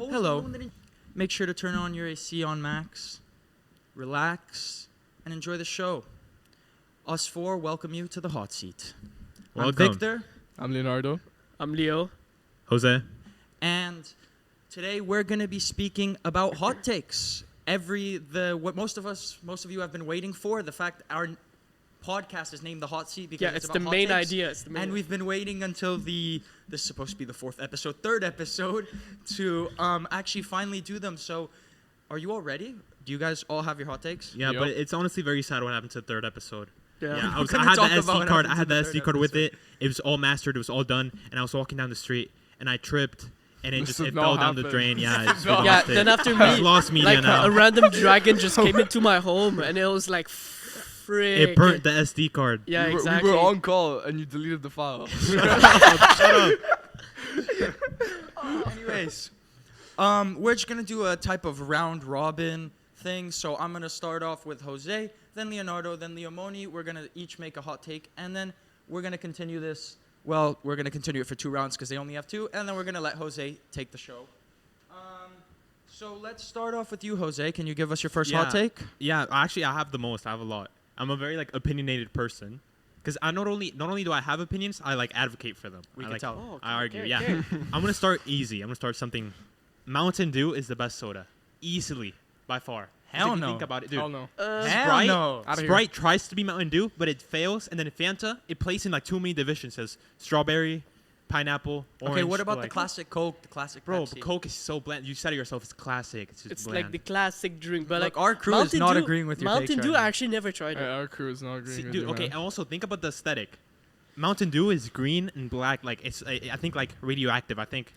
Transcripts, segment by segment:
Hello. Make sure to turn on your AC on max, relax, and enjoy the show. Us four welcome you to the hot seat. Welcome. I'm Victor. I'm Leonardo. I'm Leo. Jose. And today we're going to be speaking about hot takes. What most of you have been waiting for, the fact our podcast is named The Hot Seat because it's about the hot main takes. idea. And we've been waiting until this is supposed to be the third episode, to actually finally do them. So, are you all ready? Do you guys all have your hot takes? Yeah, Yep. but it's honestly very sad what happened to the third episode. Yeah. Yeah, I We're gonna had talk the about SD what card. happened I had to the the SD third card with episode. it. It was all mastered. It was all done. And I was walking down the street and I tripped and it This fell did not down the happen. drain. Yeah, it's really Yeah, lost then it. after It's me, lost media like now. a random dragon just came into my home, and it was like, frick. It burnt the SD card. Yeah, we were, exactly. We were on call and you deleted the file. Shut up. Anyways, we're just gonna do a type of round robin thing. So I'm gonna start off with Jose, then Leonardo, then Leomoni. We're gonna each make a hot take, and then we're gonna continue this. Well, we're gonna continue it for 2 rounds because they only have 2, and then we're gonna let Jose take the show. So let's start off with you, Jose. Can you give us your first hot take? Yeah, actually, I have the most. I have a lot. I'm a very opinionated person, because I not only do I have opinions, I advocate for them. We I can tell. Oh, okay, I argue. okay, Yeah, okay. I'm gonna start easy. I'm gonna start something. Mountain Dew is the best soda, easily by far. 'Cause Hell if you no. Think about it, dude. Hell no. Hell Sprite, no. Outta here. Sprite tries to be Mountain Dew, but it fails, and then Fanta, it plays in too many divisions. It says strawberry, pineapple, orange. Okay, what about but, the classic Coke, the classic Bro, Pepsi? but Coke is so bland. You said it yourself. It's classic. It's just It's bland. like the classic drink, but Look, our crew is Mountain not Dew, agreeing with your Mountain takes Dew, right I now. actually never tried it. Our crew is not agreeing See, with dude, you, okay, man. and also think about the aesthetic. Mountain Dew is green and black. It's, I think, radioactive. I think.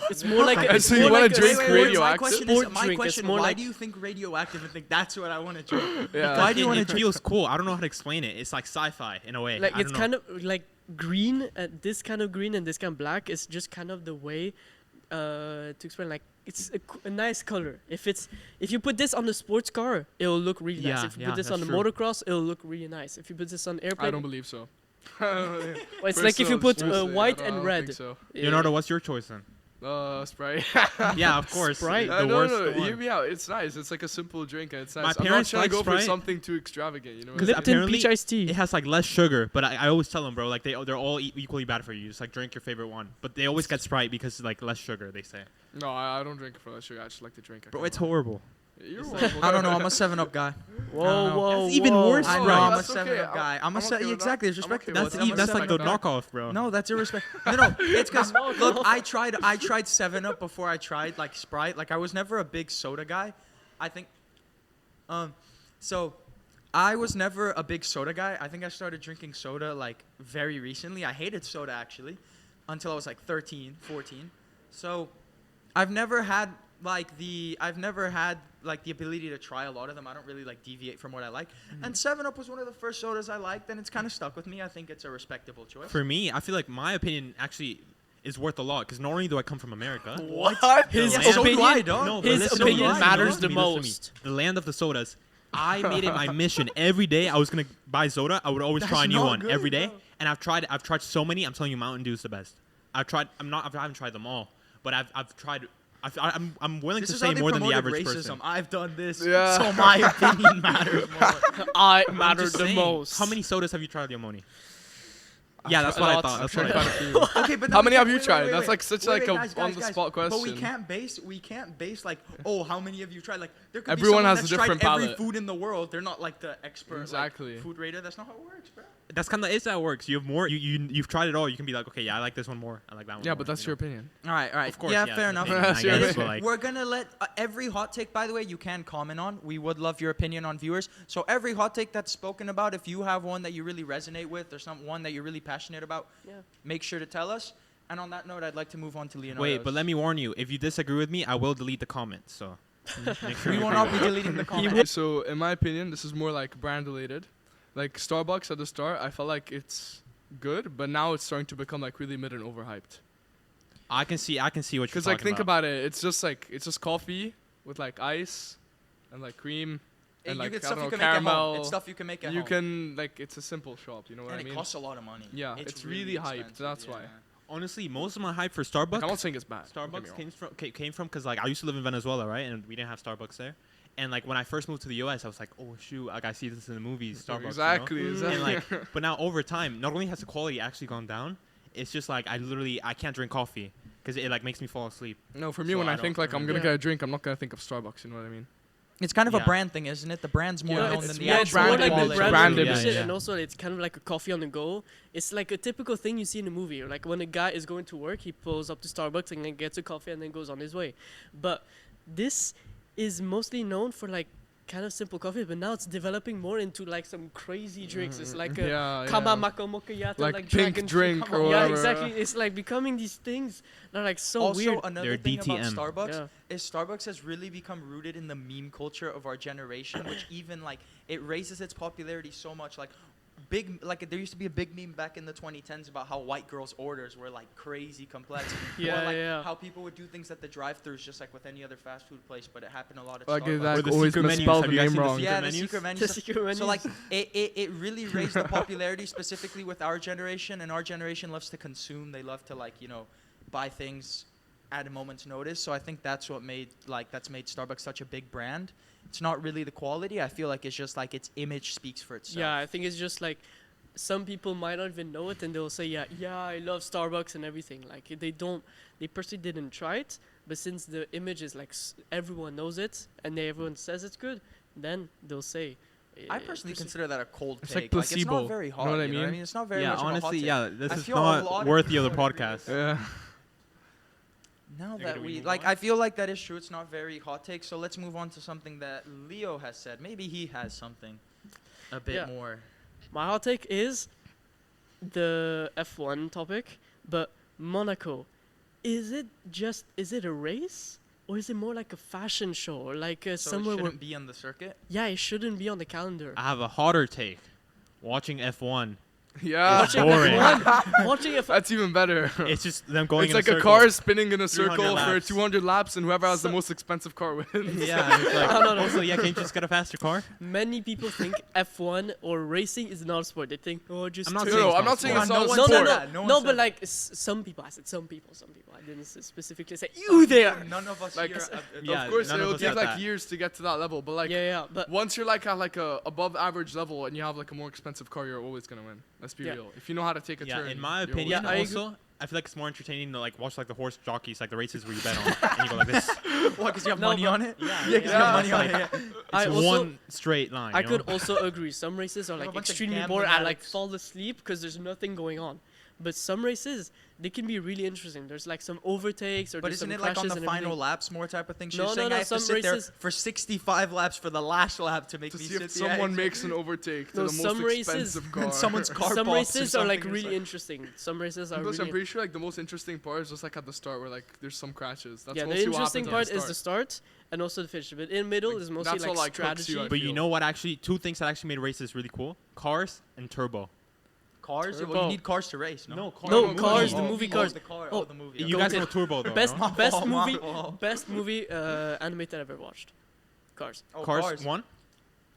It's more like Okay, it's so more you wanna like a drink sport- radioactive? sport drink. It's more why like do you think radioactive and think that's what I want to drink? Yeah. Why do you want it to drink? feels cool. I don't know how to explain it. It's like sci-fi in a way. Like I it's don't know. kind of like green, this kind of green and this kind of black is just kind of the way to explain. Like it's a nice color. If you put this on the sports car, it'll look really nice. Yeah, If you yeah, put this on the that's true. motocross, it'll look really nice. If you put this on airplane, I don't believe so. well, it's like if you put white and red. So. Yeah. Leonardo, what's your choice then? Sprite. Yeah, of course. Sprite. The no, worst no, one. hear me out. It's nice. It's like a simple drink and it's nice. My I'm not parents trying like to go for Sprite. something too extravagant, you know? Because Lipton apparently peach iced tea. It has less sugar, but I always tell them, bro, they're all equally bad for you. Just drink your favorite one, but they always get Sprite because less sugar. They say. No, I don't drink it for that sugar. I just like to drink it. Bro, it's horrible. You're horrible. I don't know. I'm a 7-Up guy. Whoa, whoa, That's even whoa. worse, I know. bro. I'm a That's 7-Up okay. guy. I'm a I'm okay with exactly. It's that. I'm respectable. okay with That's that. that's like the 7-Up guy. knockoff, bro. No, that's irrespectful. No, it's because look, I tried 7-Up before I tried Sprite. I was never a big soda guy. I think, so I was never a big soda guy. I think I started drinking soda very recently. I hated soda actually, until I was 13, 14. So, I've never had the ability to try a lot of them. I don't really deviate from what I like. And 7-Up was one of the first sodas I liked, and it's kind of stuck with me. I think it's a respectable choice. For me, I feel like my opinion actually is worth a lot because not only do I come from America. What? His Yeah, so do opinion, I, dog. No, but his listen to me, opinion listen to me, matters listen to the me, listen to me. most. The land of the sodas. I made it my mission every day. I was gonna buy soda. I would always That's try a new not one good, every day. bro. And I've tried so many. I'm telling you, Mountain Dew is the best. I haven't tried them all, but I've tried. I'm willing This to is how say they more than the promoted average racism. person. I've done this, Yeah. so my opinion matters more. I I'm matter just the saying, most. How many sodas have you tried, Yomoni? Yeah, that's what I Lots. thought. That's I've what tried I quite a thought. few. Okay, but How many have you wait, tried? wait, That's wait. such Wait, a guys, on-the-spot But question. we can't base oh, how many have you tried? There could Everyone be someone has a that's different tried every palate. food in the world. They're not the expert Exactly. food rater. That's not how it works, bro. That's kind of how it works. You have more. You've tried it all. You can be like, okay, yeah, I like this one more. I like that one. Yeah, more, but that's you your know? opinion. All right. Of course, yeah, yeah, fair it's enough. an opinion, I It guess, is- but, We're gonna let every hot take. By the way, you can comment on. We would love your opinion on viewers. So every hot take that's spoken about, if you have one that you really resonate with, or one that you're really passionate about, Yeah. make sure to tell us. And on that note, I'd like to move on to Leonardo. Wait, but let me warn you. If you disagree with me, I will delete the comments. So make sure We you will agree not be with me. deleting the comments. So, in my opinion, this is more brand related. Starbucks at the start, I felt like it's good, but now it's starting to become really mid and overhyped. I can see what you're Because talking think about it, it's just coffee with cream and You I get don't stuff know, you can make at home. caramel. It's stuff you can make at You home. can it's a simple shop, you know what And I mean? it costs a lot of money. Yeah, it's really hyped, expensive, that's yeah. why. Honestly, most of my hype for Like, Starbucks. I'm not saying it's bad. don't get me Starbucks wrong. came from because like I used to live in Venezuela, right, and we didn't have Starbucks there. And like when I first moved to the U.S., I was like, oh shoot, like I see this in the movies, Starbucks. Exactly. You know? Exactly. And like, but now over time, not only has the quality actually gone down, it's just like I can't drink coffee because it like makes me fall asleep. No, for me, So when I I think don't- like I'm gonna Yeah. get a drink, I'm not gonna think of Starbucks. You know what I mean? It's kind of a Yeah. brand thing, isn't it? The brand's more Yeah, known it's than the more it's actual more brand like image, the quality. brand brand image. image, Yeah. and also it's kind of like a coffee on the go. It's like a typical thing you see in a movie. Like when a guy is going to work, he pulls up to Starbucks and then gets a coffee and then goes on his way. But this is mostly known for like kind of simple coffee, but now it's developing more into like some crazy drinks. It's like a Yeah. Kama yeah. Maka Mochayato, Like like pink dragon drink fruit. or Yeah, whatever. exactly. It's like becoming these things that are like so Also, weird. another They're thing about DTM. Starbucks Yeah. is Starbucks has really become rooted in the meme culture of our generation, which even like it raises its popularity so much. Like there used to be a big meme back in the 2010s about how white girls' orders were like crazy complex. Yeah, or like yeah. how people would do things at the drive-throughs just like with any other fast food place, but it happened a lot at Like Starbucks. that Or the always secret menus. misspelled Have the you guys name seen the wrong. secret Yeah, the menus? secret menus. The secret menus. So like it really raised the popularity specifically with our generation, and our generation loves to consume. They love to like buy things at a moment's notice. So I think that's what made Starbucks such a big brand. It's not really the quality. I feel like it's just like its image speaks for itself. Yeah, I think it's just like some people might not even know it, and they'll say, yeah, I love Starbucks and everything. Like they personally didn't try it, but since the image is like everyone knows it and everyone says it's good, then they'll say. I personally consider that a cold It's take. like placebo. it's not very hot. Know what I you know what I mean? mean? It's not very Yeah, much of a hot honestly, take. yeah, this I is feel a lot not of worthy of the people would agree podcast. Yeah. Now Okay, that do we we move like, on? I feel like that is true. It's not very hot take. So let's move on to something that Leo has said. Maybe he has something a bit Yeah. more. My hot take is the F1 topic, but Monaco, is it a race or is it more like a fashion show or like So somewhere it where shouldn't be on the circuit. it shouldn't be on the calendar. I have a hotter take. Watching F1, Yeah. Watching boring. Watching F1, That's even better. it's just them going. It's in like a a circle. car spinning in a 300 circle for laps. 200 laps, and whoever has the So- most expensive car wins. Yeah, it's like, No. also, yeah, can't you just get a faster car? many people think F1 or racing is not a sport. They think, just I'm not two- saying No, it's I'm not not saying sport. it's No not a one no, said sport. that. No one no, said but that. like some people. I said some people. I didn't specifically say you there. None of us Like, here. Yeah, of course, none of it'll us take got like that. years to get to that level, but like Yeah, but once you're like at like a above average level and you have like a more expensive car, you're always gonna win. Let's be Yeah. real. If you know how to take a Yeah, turn. in my you're opinion, always Yeah, I also, I feel like it's more entertaining to like watch like the horse jockeys, like the races where you bet on, and you go like this. What? Because you have No, money but- on it? Yeah, Yeah, because you have money on it. like- Yeah. I It's also one straight line. I you know? could also agree. Some races are Have a like bunch of extremely gambling boring. I like addicts. fall asleep because there's nothing going on. But some races they can be really interesting. There's like some overtakes or But there's isn't some it like on crashes the and final everything. laps more type of thing? So No, you're no, saying no, I have to some sit there races- for 65 laps for the last lap to make to me see sit if there. someone makes an overtake to No, the most some races- expensive car. And someone's car Some pops or races are like something, it's really interesting. Some races are Plus, I'm really. pretty sure like the most interesting part is just like at the start where like there's some crashes. That's Yeah, the mostly what interesting happens part is the start and also the finish. But in middle Like, is mostly that's like what, like, hooks you, strategy. I But you feel. know what? Actually, two things that actually made races really cool: cars and turbo. Cars? Well, Turbo. you need cars to race, no? No, Cars. No, movie. Cars, the Oh, movie Oh, Cars. the car. Oh, Oh, the movie. You okay. guys know turbo though. Best no? best Oh, movie wow. best movie animated I've ever watched. Cars. Oh, Cars one.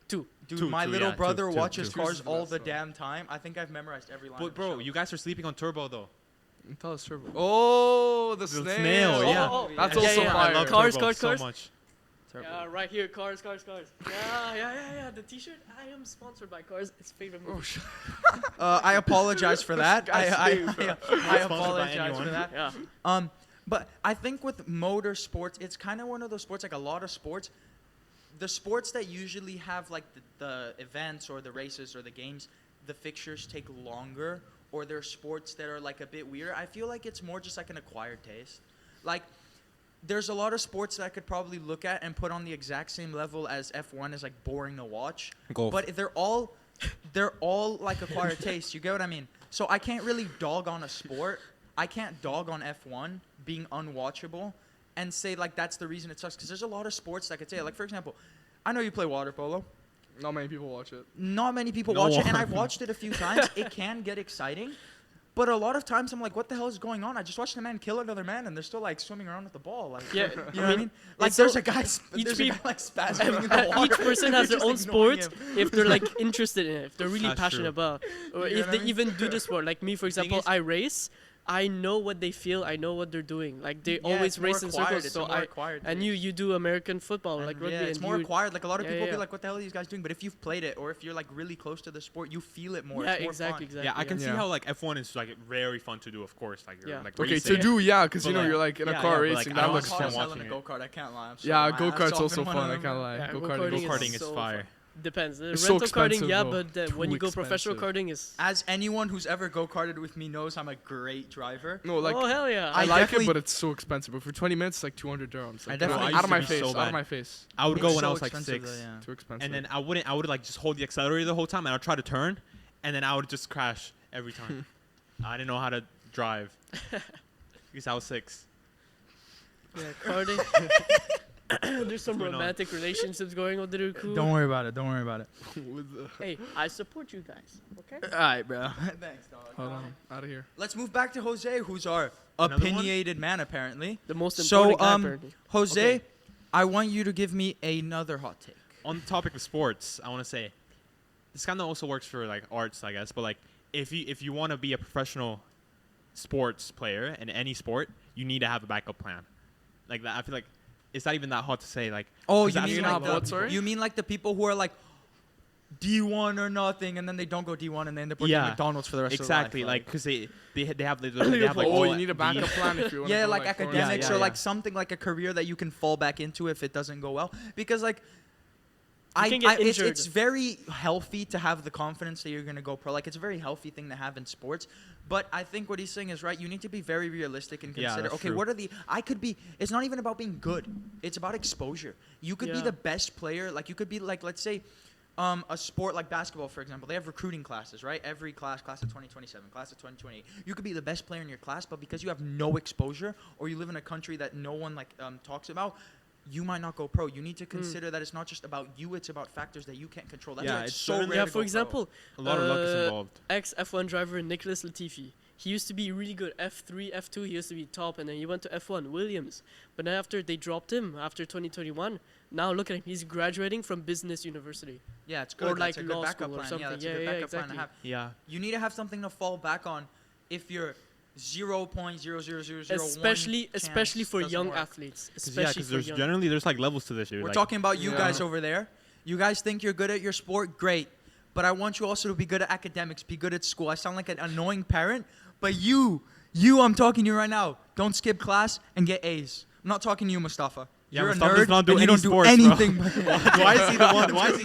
Two. Dude, Two, my two, little yeah, brother two, watches two. Cars Two's the all best the one. damn time. I think I've memorized every line. But of the bro, show. you guys are sleeping on turbo though. Tell us turbo. Oh, the snail. snail, yeah. That's Yeah, also yeah. fire. I love Cars, turbo cars, so cars. much. Turbo. Yeah, right here, Cars. Yeah. The T-shirt. I am sponsored by Cars. It's favorite movie. Oh, shit. I apologize for that. I Guy's name. apologize for anyone. that. Yeah. But I think with motorsports, it's kind of one of those sports, like a lot of sports, the sports that usually have like the events or the races or the games, the fixtures take longer, or they're sports that are like a bit weird. I feel like it's more just like an acquired taste. Like, there's a lot of sports that I could probably look at and put on the exact same level as F1 as like boring to watch. Golf. But they're all like acquired tastes. You get what I mean? So I can't really dog on a sport. I can't dog on F1 being unwatchable and say like that's the reason it sucks. Because there's a lot of sports that I could say. Like for example, I know you play water polo. Not many people watch it. Not many people No watch it, and one. I've watched it a few times. It can get exciting. But a lot of times I'm like, what the hell is going on? I just watched a man kill another man, and they're still like swimming around with the ball. Like, Yeah, you know what I mean? Like, it's there's so- a guy, each there's a guy peop- like spazzing in the water. Each person has You're their own just ignoring sport him. if they're like interested in it, if they're really That's passionate true. about, or You if know they what I mean? even do the sport. Like me, for thing example, is- I race, I know what they feel. I know what they're doing. Like they Yeah, always it's more race in acquired, circles. it's So more acquired and taste. you do American football And like rugby. yeah, it's and more you, acquired. Like a lot of Yeah, people yeah. be like, "What the hell are these guys doing?" But if you've played it, or if you're like really close to the sport, you feel it more. Yeah, It's more exactly, fun. exactly. Yeah, I can see Yeah. how like F1 is like very fun to do. Of course, like you're Yeah. like Okay, racing. to do, yeah, because But you know like- you're like in a yeah, car yeah, but, like, racing. I that don't looks want fun. to Selling a watching go kart. I can't lie. I'm Yeah, sorry, my go ass kart's off also in one fun. of I them. can't lie. Yeah, Go go-karting karting. Go is karting is so fire. Depends. It's so Rental karting, expensive, yeah, though. but when Too you go professional expensive. karting is. As anyone who's ever go karted with me knows, I'm a great driver. No, like Oh hell yeah! I I like definitely- it, but it's so expensive. But for 20 minutes, it's like 200 dirhams. Like, definitely out of my used to be face. so Out of bad. my face. I would It's go when so I was like expensive 6, though, yeah. Too expensive. and then I would like just hold the accelerator the whole time, and I'd try to turn, and then I would just crash every time. I didn't know how to drive because I was 6. Yeah, karting. There's some going on? romantic relationships going on that are cool. Don't worry about it. Don't worry about it. With the- Hey, I support you guys. Okay. All right, bro. Thanks, dog. Hold on, out of here. Let's move back to Jose, who's our Another one? opinionated man, apparently. The most So, important guy, apparently. Jose, Okay. I want you to give me another hot take. On the topic of sports, I want to say this kind of also works for like arts, I guess. But like if you want to be a professional sports player in any sport, you need to have a backup plan. Like that, I feel like it's not even that hot to say. Like Oh, 'cause you that's mean not like what, the, sorry? you mean like the people who are like D1 or nothing, and then they don't go D1, and they end up working Yeah. at McDonald's for the rest exactly of their life. like because they have like Oh, all you need a backup the- plan if you want to Yeah, go like for academics Yeah, or like yeah. something like a career that you can fall back into if it doesn't go well. Because like, can get it's injured. very healthy to have the confidence that you're gonna go pro. Like it's a very healthy thing to have in sports. But I think what he's saying is right. You need to be very realistic and Yeah, consider. that's Okay, true. what are the? I could be. It's not even about being good. It's about exposure. You could be Yeah. the best player. Like you could be like, let's say. A sport like basketball, for example, they have recruiting classes, right? Every class of 2027, class of 2028. You could be the best player in your class, but because you have no exposure, or you live in a country that no one like talks about, you might not go pro. You need to consider that it's not just about you; it's about factors that you can't control. That's Yeah, why it's it's so certain- rare Yeah, to for go pro. example, a lot of luck is involved. ex-F1 driver Nicholas Latifi. He used to be really good. F3, F2, he used to be top, and then he went to F1, Williams. But then after they dropped him after 2021, now look at him. He's graduating from business university. Yeah, it's good. Or That's like a good law backup school or plan. something. Yeah, that's Yeah, a good yeah, backup plan to exactly. have. Yeah. You need to have something to fall back on if you're 0.00001. Especially for chance young doesn't work. athletes. Because Especially for there's young. generally there's like levels to this shit. We're like, talking about you Yeah. guys over there. You guys think you're good at your sport, great. But I want you also to be good at academics, be good at school. I sound like an annoying parent, but you, I'm talking to you right now. Don't skip class and get A's. I'm not talking to you, Mustafa. Yeah, You're Mustafa a does nerd, not do and you any don't sports, do bro. anything. but- why is he the one? Why is he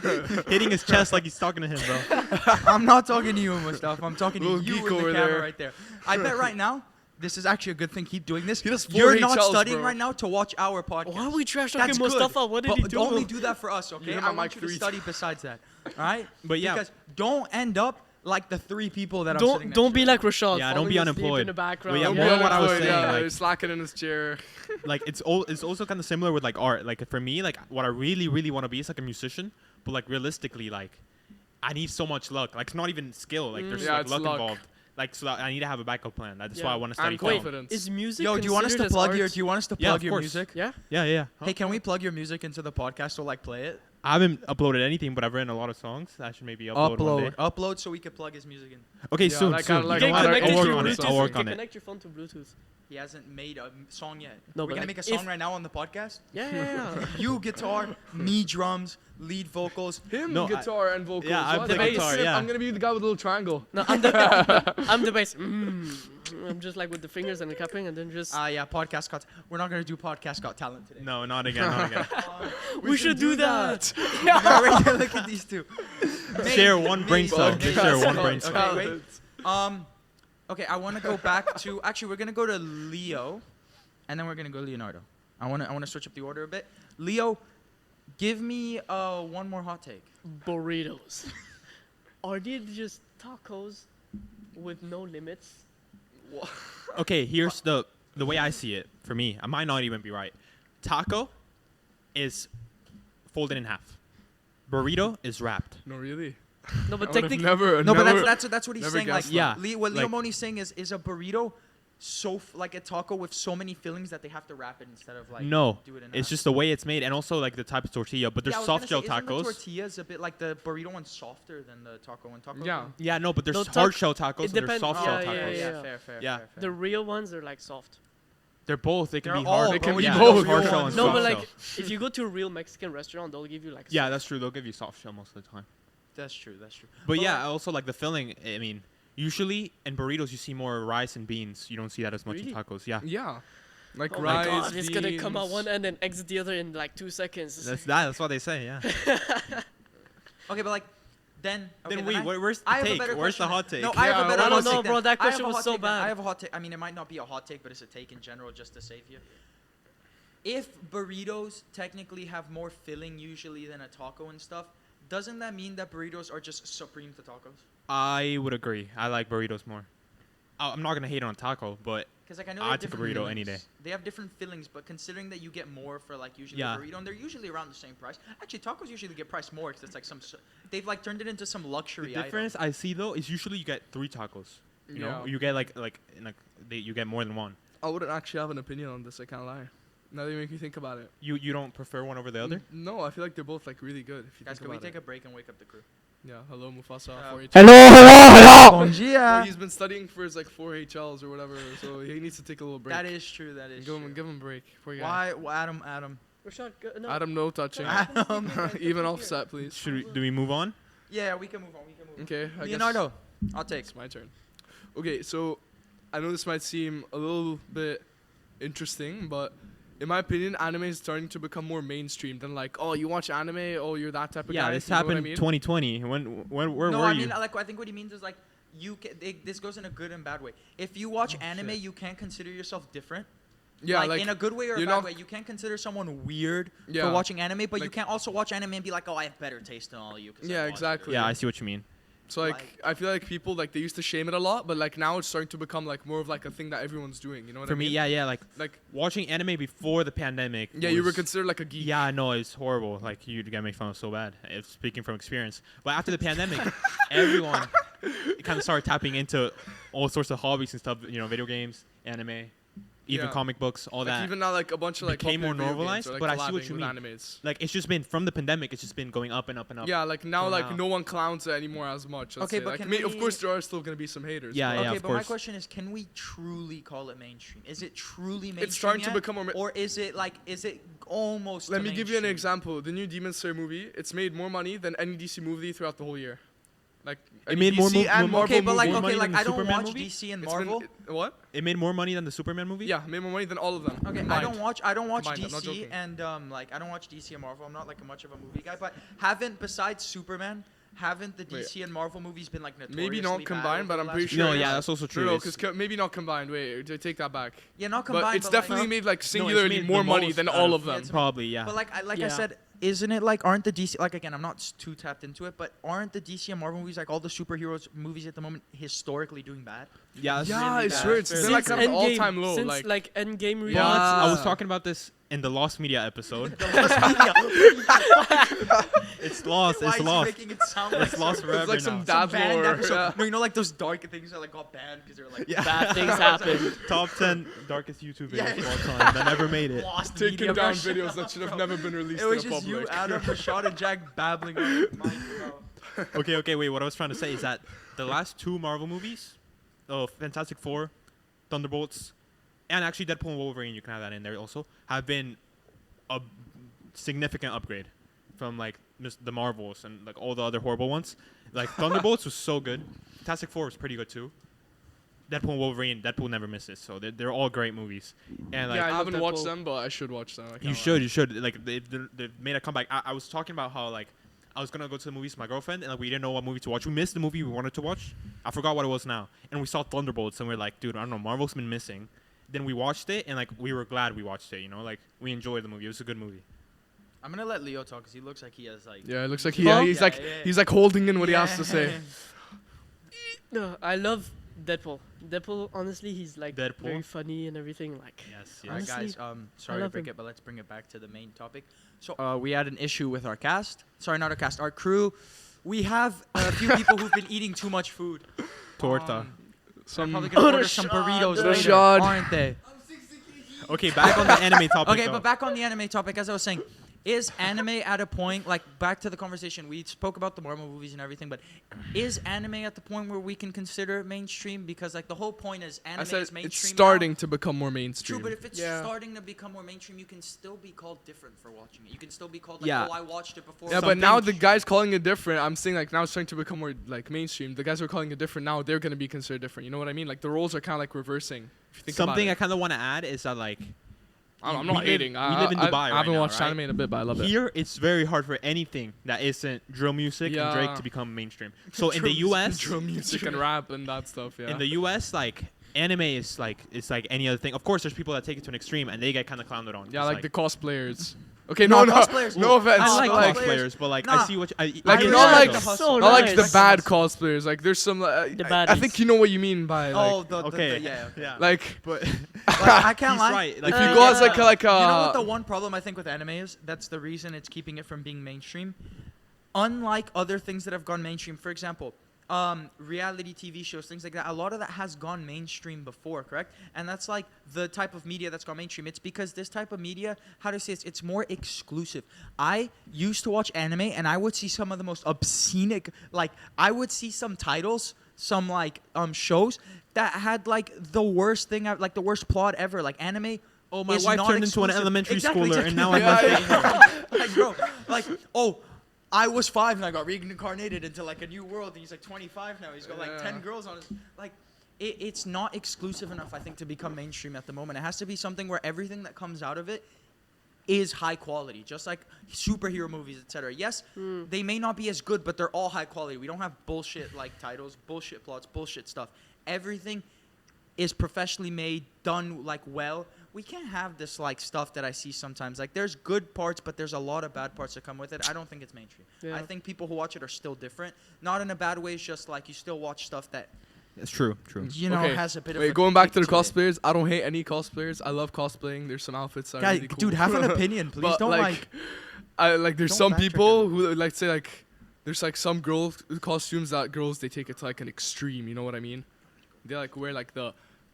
hitting his chest like he's talking to him, bro? I'm not talking to you, Mustafa. I'm talking to Little you geek in the over camera there. right there. I bet right now, this is actually a good thing. Keep doing this. He does 4 You're not HLs, studying bro. right now to watch our podcast. Why are we trash That's talking good, Mustafa? What did but he do? only do that for us, okay? hear I my want mic you to 3 study besides that, all right? But yeah. Because don't end up like the 3 people that I'm sitting Don't next don't to be right like Rashad. Yeah, don't be falling asleep unemployed. in the background. yeah, Don't more be than what I was unemployed, saying, Yeah, like- he's slacking in his chair. Like it's also kind of similar with like art. Like for me, like what I really want to be is like a musician, but like realistically, like I need so much luck. Like it's not even skill. Like there's Yeah, like it's luck, luck. involved. Like so that I need to have a backup plan. That's Yeah. why I want to study And film. confidence. Is music Yo, do you want us to considered as plug your? art? Do you want us to Yeah, plug of your course. music? Yeah. Yeah. Hey, can we plug your music into the podcast so like play it? I haven't uploaded anything, but I've written a lot of songs. I should maybe upload one day. Upload so we could plug his music in. Okay, Yeah, soon. like soon. kinda like You You can know what? I'll connect it I'll to work your on it. Bluetooth. I'll You work can on it. connect your phone to Bluetooth. He hasn't made a song yet. No, We're but gonna like, make a song if- right now on the podcast. Yeah. You guitar, me drums, lead vocals. Him, No, guitar and vocals. yeah, I What? play Like, guitar, sip, yeah. I'm gonna be the guy with the little triangle. No, I'm the bass. I'm just like with the fingers and the cupping, and then just. Yeah, podcast got. We're not gonna do podcast got talent today. No, not again. Not again. we should do that. Look at these two. Share one brain cell. Podcast Just share one got brain cell. talent. Okay, I want to go back to. Actually, we're gonna go to Leo, and then we're gonna go Leonardo. I wanna switch up the order a bit. Leo, give me one more hot take. Burritos. Are they just tacos with no limits? Okay, here's the way I see it. For me, I might not even be right. Taco is folded in half. Burrito is wrapped. No, really. No, but I would've technically, never. No, never, but that's what he's never saying. Like, guessed Yeah, what Leo like- Moni's saying is a burrito like a taco with so many fillings that they have to wrap it instead of like No, do it in it's a- just the way it's made, and also like the type of tortilla. But there's Yeah, I was soft gonna shell say, isn't the tacos. tortillas a bit like the burrito one's softer than the taco one? Taco Yeah. one? Yeah, no, but there's No, hard tac- shell tacos it and there's depends- soft Oh, shell yeah, tacos. yeah, yeah, yeah. fair, Yeah. fair. The real ones are like soft. They're both. They can They're be all hard. They can both. be yeah, both. there's hard Real shell ones. and No, soft but shell. like if you go to a real Mexican restaurant, they'll give you like. Yeah, soft. that's true. They'll give you soft shell most of the time. That's true. That's true. But yeah, like- also like the filling. I mean, usually in burritos you see more rice and beans. You don't see that as much Really? in tacos. Yeah, Yeah. Like Oh my rice, god, it's gonna come out beans. one end and exit the other in like 2 seconds. that's what they say. Yeah. Okay, but like then. Okay, then wait, I- where's the I have a take? better Where's the question. hot take? No, I have Yeah, a better I don't hot know, take bro, then. that I have question a was hot so take then. bad. I have a hot take. I mean, it might not be a hot take, but it's a take in general just to save you. If burritos technically have more filling usually than a taco and stuff, doesn't that mean that burritos are just supreme to tacos? I would agree. I like burritos more. I'm not gonna hate on taco, but Because like I know I'd they have take a different burrito any fillings. day. They have different fillings, but considering that you get more for like usually Yeah. a burrito, and they're usually around the same price. Actually, tacos usually get priced more because it's like they've like turned it into some luxury the difference item. I see though is usually you get 3 tacos. You know, Yeah. you get you get more than one. I wouldn't actually have an opinion on this. I can't lie. Now that you make me think about it. You don't prefer one over the other? No, I feel like they're both like really good. If you Guys, think can we about take it. a break and wake up the crew? Yeah. Hello, Mufasa. Uh, 4H. Bon Well, dia. he's been studying for his like 4HLs or whatever, so he needs to take a little break. That is true. That is true. Give him a break. Poor guy. Why, well, Adam? Rashad, no. Adam, no touching. Adam. Even offset, please. Do we move on? Yeah, we can move on. We can move on. Okay. I guess Leonardo, I'll take. it's my turn. Okay, so I know this might seem a little bit interesting, but in my opinion, anime is starting to become more mainstream than like, oh, you watch anime, oh, you're that type of Yeah, guy. this you know what happened I mean? 2020. Where No, were I you? mean, like, I think what he means is like, this goes in a good and bad way. If you watch anime, shit. you can't consider yourself different. Yeah, like in a good way or a you're bad not- way. You can't consider someone weird Yeah. for watching anime, but you Like- can't also watch anime and be like, oh, I have better taste than all of you. 'cause I Yeah, watched it." exactly. Yeah, I see what you mean. So like, Like- I feel like people like they used to shame it a lot, but like now it's starting to become like more of like a thing that everyone's doing. You know what For I me, mean? yeah, like Like watching anime before the pandemic. yeah, you were was- considered like a geek. Yeah, no, it's horrible. Like you get made fun of so bad. It's speaking from experience. But after the pandemic, everyone kind of started tapping into all sorts of hobbies and stuff. You know, video games, anime, even Yeah. comic books, all Like that. even now, like a bunch of like became more popular video games normalized, are, like, but I see what collabing you with mean. Animes. Like it's just been from the pandemic. It's just been going up and up and up. Yeah, like now, till like now. no one clowns it anymore as much. Let's Okay, say. but Like, can of we- course there are still gonna be some haters. Yeah, but Okay, of but my course. question is, can we truly call it mainstream? Is it truly mainstream It's starting to yet? become more. Or is it almost? Let to me give you an mainstream? example. The new Demon Slayer movie, it's made more money than any DC movie throughout the whole year. Like It any made more DC mo- and more- Marvel Okay, but like, more movie. money okay, like than the I don't Superman watch movie? DC and It's been- Marvel. what? It made more money than the Superman movie. Yeah, made more money than all of them. Okay, combined. I don't watch Combined, I'm not DC joking. and like I don't watch DC and Marvel. I'm not like much of a movie guy, but besides Superman, haven't the Wait. DC and Marvel movies been like notoriously Maybe not bad combined, over but the I'm last pretty few sure. No, years? yeah, that's also true. No, It's- because maybe not combined. Wait, I take that back. Yeah, not combined, But it's like, definitely made like singularly made more the money most than out all of- of them. Yeah, Probably, yeah. But like I Yeah. said, isn't it like aren't the DC like again? I'm not too tapped into it, but aren't the DC and Marvel movies like all the superheroes movies at the moment historically doing bad? yeah, that's Yeah, really I bad. swear it's Fair been enough. like Since an Endgame, all-time low. Since Like Endgame Yeah. I was reboots. talking about this in the Lost Media episode. It's lost. Why It's is he lost. making it sound like It's lost forever it's like now. some some dad banned lore. episode? Yeah. No, you know like those dark things that like got banned because they're like Bad things happen. Top 10 darkest YouTube Yeah. videos of all time that never made it. lost Taking media, down bro. videos that should have never been released It to was the just you, public. Adam, Rashad, and Jack babbling on your mic, bro. Okay, wait. What I was trying to say is that the last 2 Marvel movies, Fantastic Four, Thunderbolts, and actually Deadpool and Wolverine, you can have that in there also, have been a significant upgrade from like the Marvels and like all the other horrible ones. Like Thunderbolts was so good. Fantastic Four was pretty good too. Deadpool and Wolverine, Deadpool never misses. So they're all great movies. And like Yeah, I love haven't watched Deadpool. them, but I should watch them. I you should. Like they've made a comeback. I was talking about how like I was gonna go to the movies with my girlfriend and like we didn't know what movie to watch. We missed the movie we wanted to watch. I forgot what it was now. And we saw Thunderbolts and we are like, dude, I don't know, Marvel's been missing. Then we watched it and like we were glad we watched it. You know, like we enjoyed the movie. It was a good movie. I'm gonna let Leo talk because he looks like he has like. Yeah, it looks like Huh? he's Yeah, like yeah. he's like holding in what he has to say. No, I love Deadpool. Deadpool, honestly, he's like Deadpool? very funny and everything. Like, Yes. All right, Honestly, guys. Sorry to love break him. it, but let's bring it back to the main topic. So, we had an issue with our cast. Sorry, not our cast. Our crew. We have a few people who've been eating too much food. Torta. They're probably Some gonna Oh, order some Rashad. burritos later, Rashad. aren't they? Okay, back on the anime topic. Okay, though. but back on the anime topic, as I was saying, is anime at a point, like, back to the conversation, we spoke about the Marvel movies and everything, but is anime at the point where we can consider it mainstream? Because, like, the whole point is anime I said is mainstream it's now. starting to become more mainstream. True, but if it's Yeah. starting to become more mainstream, you can still be called different for watching it. You can still be called, like, Yeah. oh, I watched it before. Yeah, but now the guys calling it different, I'm saying like now it's starting to become more like mainstream. The guys who are calling it different now, they're gonna be considered different. You know what I mean? Like the roles are kind of like reversing. If you think Something I about kind of want to add is that like I'm we not live- hating. we live in Dubai I right haven't now, watched right? anime in a bit, but I love it. here, it's very hard for anything that isn't drill music and Drake Yeah. to become mainstream. So in the U.S. drill music and rap and that stuff. Yeah. In the U.S., like anime is like it's like any other thing. Of course, there's people that take it to an extreme and they get kind of clowned on. yeah, It's like the cosplayers. Okay, no, cosplayers- no offense. I like but, like, cosplayers, but like Nah. I see what Like, I you really know, like like, the hustle. so not like the nice. bad cosplayers. Like there's some. The I think baddies. you know what you mean by like. Oh, the okay, yeah. yeah. Like But Like, I can't he's lie. right. Like if Uh, you go as yeah. like You know what the one problem I think with anime is? That's the reason it's keeping it from being mainstream. Unlike other things that have gone mainstream, for example, reality TV shows, things like that, a lot of that has gone mainstream before, correct? And that's like the type of media that's gone mainstream. It's because this type of media, how to say it, it's more exclusive. I used to watch anime and I would see some of the most obscene, like I would see some titles, some like shows that had like the worst thing, like the worst plot ever. Like anime. oh, my is wife not turned into an exclusive. elementary Exactly, schooler, and now I'm Yeah, like, like bro, like oh, I was 5 and I got reincarnated into like a new world, and he's like 25 now. He's got like 10 Yeah. girls on his like. It's not exclusive enough, I think, to become mainstream at the moment. It has to be something where everything that comes out of it is high quality, just like superhero movies, etc. Yes, they may not be as good, but they're all high quality. We don't have bullshit like titles, bullshit plots, bullshit stuff. Everything is professionally made, done like well. We can't have this like stuff that I see sometimes. Like there's good parts, but there's a lot of bad parts that come with it. I don't think it's mainstream. Yeah. I think people who watch it are still different. Not in a bad way. It's just like you still watch stuff that it's true, true. you know Okay. has a bit of. Wait, a going back to the kick it. cosplayers, I don't hate any cosplayers. I love cosplaying. There's some outfits that are Guy, really cool. dude, have an opinion, please. But, Don't like. I like. There's Don't some backtrack people on it. who like say like, there's like some girl costumes that girls they take it to like an extreme. You know what I mean? They like wear like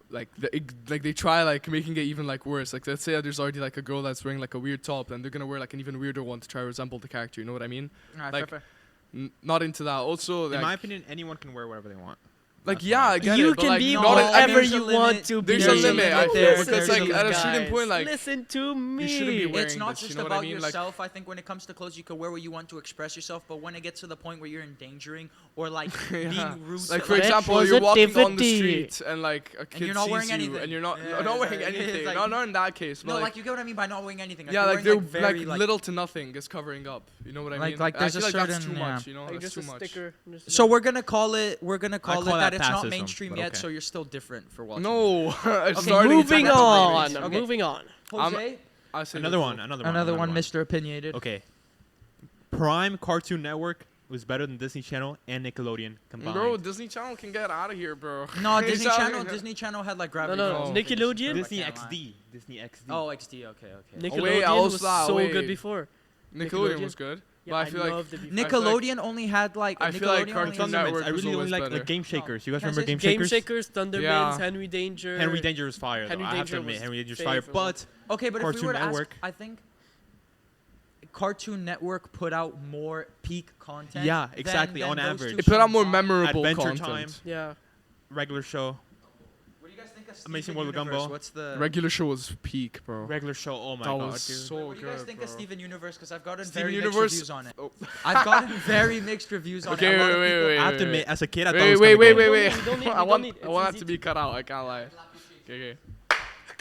they try like making it even like worse. Like let's say there's already like a girl that's wearing like a weird top, and they're gonna wear like an even weirder one to try to resemble the character. You know what I mean? Alright, like, fair. Not into that. Also, In like, my opinion, anyone can wear whatever they want. like That's yeah, what I I get You it. But, can like, be not in- I whatever mean, you there's a want limit. to be. There's a There's a limit. I limit. feel There's because a like limit. at a Guys, certain point, like listen to me. you shouldn't be wearing It's not this, just you know what I about mean? Like, yourself. I think when it comes to clothes, you can wear what you want to express yourself. But when it gets to the point where you're endangering or like Yeah. being rude, like to, for Like, example, you're walking on the positivity. street and like a kid you're not sees wearing you anything. and you're not Yeah, not it's wearing like- it's anything. like- Not in that case. no, But like you get what I mean by not wearing anything. yeah, you're like they're wearing, very, like little to nothing is covering up. You know what I Like- mean? like I there's feel a like that's certain- too yeah. much. You know, Like that's just too a much. sticker. So we're gonna call it that call it's that not passism, mainstream but yet. okay. So you're still different for watching. No, it's Okay, starting to moving get on. outrageous. Okay. Moving on. Jose, I say Another go. one, another one, Mr. Opinionated. Okay. Prime Cartoon Network was better than Disney Channel and Nickelodeon combined. Bro, Disney Channel can get out of here, bro. No, Disney Disney Channel Channel. can- Disney Channel had like Gravity No, Falls. no, and things Nickelodeon? like Disney that, man. XD. Disney XD. Oh, XD. Okay, okay. Nickelodeon wait, I was also- so wait. good before. Nickelodeon was good. Yeah, But I feel like loved it before. Nic- feel like- Nickelodeon only had like. I feel like Nickelodeon Cartoon only had- Network I was really always only like better. Game Shakers. You guys Can I remember say Game Game Shakers? Shakers, Thundermans, Yeah. Henry Danger. Henry Danger was fire though. Henry I have to Danger admit, was Henry Danger's fire. favorite. But Okay, but if we Cartoon were to Network. ask, I think Cartoon Network put out more peak content. Yeah, than- exactly, than on those average. two It put out shows more combined. memorable Adventure content. Time. Yeah. regular show, What do you guys think of Amazing Steven World of Universe? Gumball. What's the Regular show was peak, bro. regular show. Oh my That god, was dude. so What do you guys good, think bro. of Steven Universe? Because I've gotten Steven very Universe- mixed reviews on it. Oh. I've gotten very mixed reviews on Okay, it. A lot of wait, people- wait, I have to wait, admit, wait. as a kid, I thought it Wait, was wait, kinda wait, good. wait, We wait. don't need- we I don't want need- I want it's that to easy be cut out. I can't lie. Okay.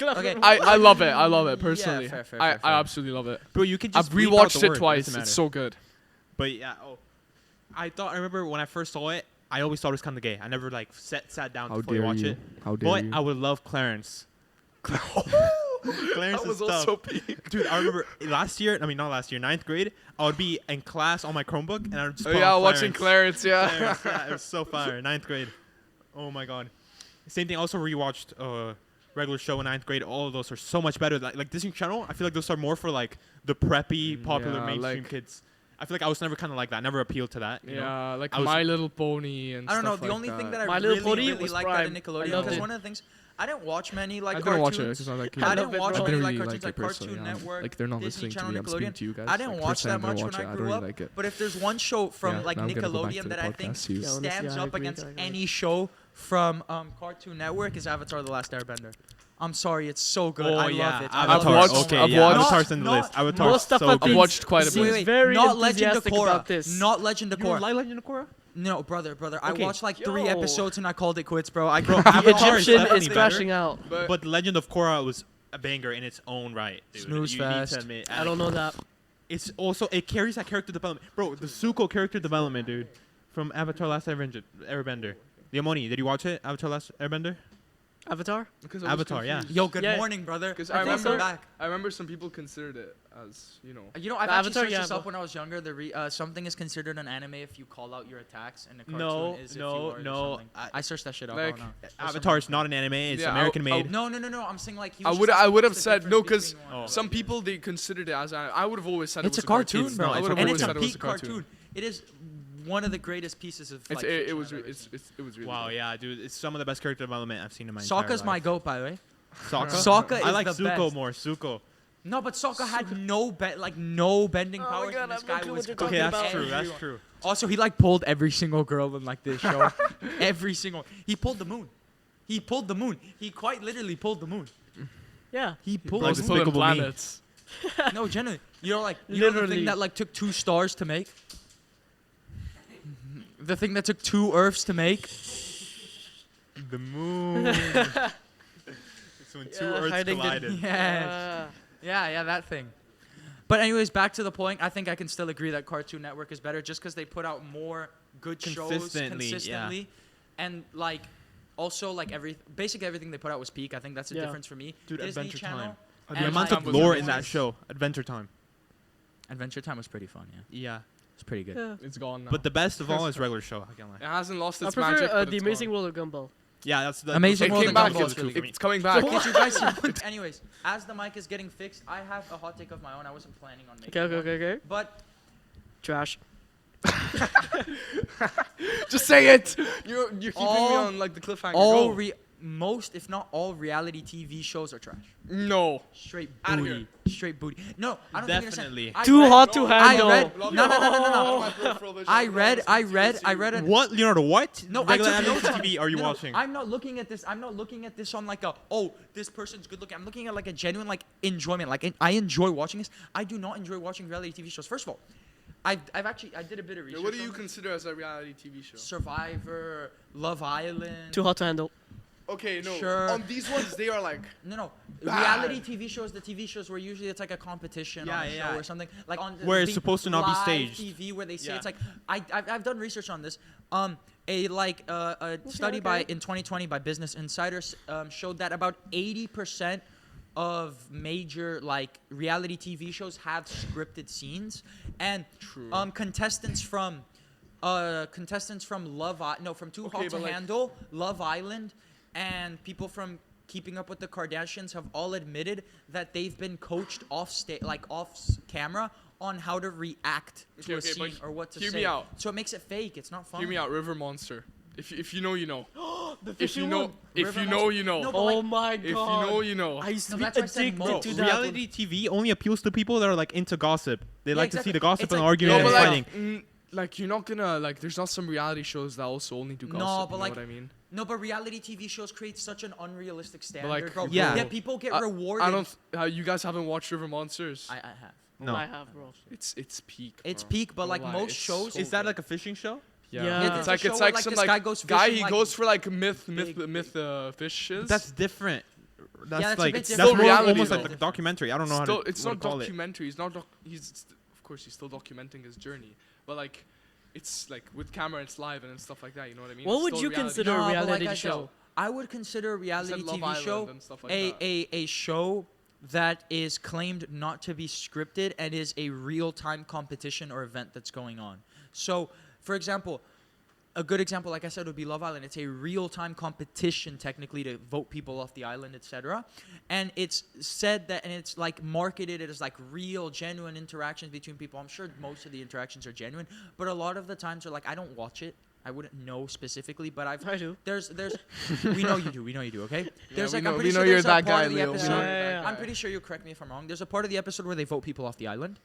Okay. I love it. I love it personally. fair, fair, I fair, fair. absolutely love it. Bro, you can I've just bleep out rewatched the it word, twice. doesn't It's matter. so good. But yeah, I remember when I first saw it, I always thought it was kind of gay. I never like sat down to fully watch it. How But I would love Clarence. Clarence That was is tough. also peak. Dude, I remember last year, not last year, 9th grade, I would be in class on my Chromebook and I would just Oh put yeah, on watching Clarence. Yeah. Clarence, yeah, it was so fire. 9th grade. Oh my god. Same thing, also rewatched regular show in 9th grade. All of those are so much better. Like Disney Channel, I feel like those are more for like the preppy, popular Yeah, mainstream like- kids. I feel like I was never kind of like that. Never appealed to that. You know? Yeah, like I was- My Little Pony and I don't know. stuff The like only thing that I My Little really, Pony really was liked prime. out of I Nickelodeon, loved because it. one of the things I didn't watch many like I cartoons. didn't watch it because I like. I I didn't love watch it, bro. any didn't like really cartoons like like it personally. Cartoon Network. Like they're not Disney listening to Channel, me. I'm speaking Nickelodeon. to you guys. I didn't like, watch first time that I'm much gonna when watch I it. I grew don't up. really like it. But if there's one show from Yeah, like now I'm gonna go back to Nickelodeon the that I podcast, think see you. Yeah, honestly, stands I up agree, against I agree. any show from Cartoon Network is Avatar: The Last Airbender. I'm sorry, it's so good. Oh I yeah, love it. I I've love Avatar. it so watched- much. I've yeah, watched- Avatar's in the Not- list. Avatar's Most stuff so I've good. watched quite a seems bit. Wait, very not Legend of enthusiastic Korra. about this. Not Legend of You don't Korra. like Legend of Korra? No, brother. I Okay. watched like 3 Yo. episodes and I called it quits, bro. Bro, The Avatar is Egyptian definitely is better. crashing out. But Legend of Korra was a banger in its own right, dude. Snooze you fest. Need to admit, I don't know that. It's also it carries that character development, bro. The Zuko character development, dude, from Avatar: Last Airbender. Leomoni, did you watch it? Avatar: Last Airbender. Avatar? Because I was Avatar, yeah. confused. Yo, good Yeah. morning, brother. Because I I remember remember, back. I remember some people considered it as, you know. You know, I've The actually Avatar, searched yeah, this up but- when I was younger. Something is considered an anime if you call out your attacks, and a cartoon No, is if no, you are no, something. I searched that shit up. like, I don't know. Avatar is not an anime. It's Yeah, American made. No. I'm saying like he I was would just I asking would have what's the said no difference because between one and some the other. people they considered it as I would have always said It's it a was cartoon, It's bro. not, I it's would a have And always it's a said it was peak a cartoon. cartoon. It is one of the greatest pieces of like. It fiction was I've ever it's seen. it was really Wow, good. yeah, dude, it's some of the best character development I've seen in my entire Sokka's my life. goat, by the way. Sokka. Sokka I is like the Zuko best. more. Zuko. No, but Sokka had no bending Oh my powers, God, and this I have no guy clue was. what you're Okay, talking that's about. true. That's Everyone. true. Also, he like pulled every single girl in like this show. Every single. He pulled the moon. He pulled the moon. He quite literally pulled the moon. Yeah. He pulled Like the this moon. Despicable Me. planets. No, genuinely. You know, like you know the Literally. thing that like took 2 stars to make. The thing that took 2 Earths to make. The moon. It's when two Yeah, Earths hiding the- collided. Yes. Yeah, that thing. But anyways, back to the point. I think I can still agree that Cartoon Network is better just because they put out more good shows Consistently, yeah. consistently, and like also like basically everything they put out was peak. I think that's the Yeah. difference for me. Dude, Disney Adventure Channel. Time. and, The amount like, of was lore in amazing. that show, Adventure Time. Adventure Time was pretty fun. Yeah, Yeah. it's pretty good. Yeah. It's gone now. But the best of all is regular show. I can't it lie. hasn't lost I its prefer magic. but The it's Amazing gone. World of Gumball. Yeah, that's the Amazing It World came of back. Gumball is It's, really good. it's coming back. So, in case you guys, anyways, as the mic is getting fixed, I have a hot take of my own. I wasn't planning on making Okay. one, but Trash. Just say it. You're keeping me All- on like the cliffhanger. all Go. most, if not all, reality TV shows are trash. No. Straight Outta booty. Straight booty. No, I don't Definitely. think you understand. Too I read- hot to I handle. read. No. I read. What? What? No, I Regular took notes reality on TV it. are you No, watching? I'm not looking at this. I'm not looking at this on like a this person's good looking. I'm looking at like a genuine like enjoyment. Like I enjoy watching this. I do not enjoy watching reality TV shows. First of all, I did a bit of research. What do you on it. consider as a reality TV show? Survivor, Love Island. Too hot to handle. Okay, no. Sure. On these ones, they are like. No. Bad. Reality TV shows, the TV shows where usually it's like a competition Yeah, on a show yeah. or something. Like on Where it's the supposed to not be live staged. TV where they say Yeah. it's like I've done research on this. A study by in 2020 by Business Insiders showed that about 80% of major like reality TV shows have scripted scenes, and True. contestants from from Too Okay, Hot to but, like- Handle, Love Island, and people from Keeping Up with the Kardashians have all admitted that they've been coached off camera on how to react to a Okay, but scene or what to hear say. me out. So it makes it fake. It's not fun. Hear me out, River Monster. If you know, you know. The If fishy you know, one. if River you know, Monster. you know. No, but Oh like- my If you god. know, you know. I used to No, be that's why I said addicted mo- to that. Reality TV only appeals to people that are like into gossip. They Yeah, like to see exactly. the gossip It's and like- arguing No, and but like- fighting. Like you're not gonna like. There's not some reality shows that also only do gossip. No, but you know like- what I mean? No, but reality TV shows create such an unrealistic standard, like, bro. Yeah. That people get I- rewarded. I don't. You guys haven't watched River Monsters? I have. No. I have, bro. It's peak. It's bro. peak, but Don't like lie, most it's shows. so Is that good. like a fishing show? Yeah, Yeah. it's a like show it's where, like like, some this like guy goes guy. fishing, He like, goes for like big- fishes. That's different. That's that's a like bit that's different. more Reality, almost though. like a documentary. I don't know how still, to it's what not to call it. documentary. He's not. Of course, he's still documenting his journey, but like, it's like with camera, it's live and stuff like that. You know what I mean? What It's would still you reality. consider No, a but reality like I said, show? I would consider a He reality said Love TV Island show and stuff like a, that. a show that is claimed not to be scripted and is a real-time competition or event that's going on. So, for example, a good example, like I said, would be Love Island. It's a real-time competition, technically, to vote people off the island, etc. And it's said that, and it's like marketed as like real, genuine interactions between people. I'm sure most of the interactions are genuine, but a lot of the times are like, I don't watch it. I wouldn't know specifically, but I do. There's we know you do, okay? There's like, I'm pretty we know sure you're there's a that part guy, of the Leo. We know episode. you're that I'm guy. pretty sure you'll correct me if I'm wrong. There's a part of the episode where they vote people off the island.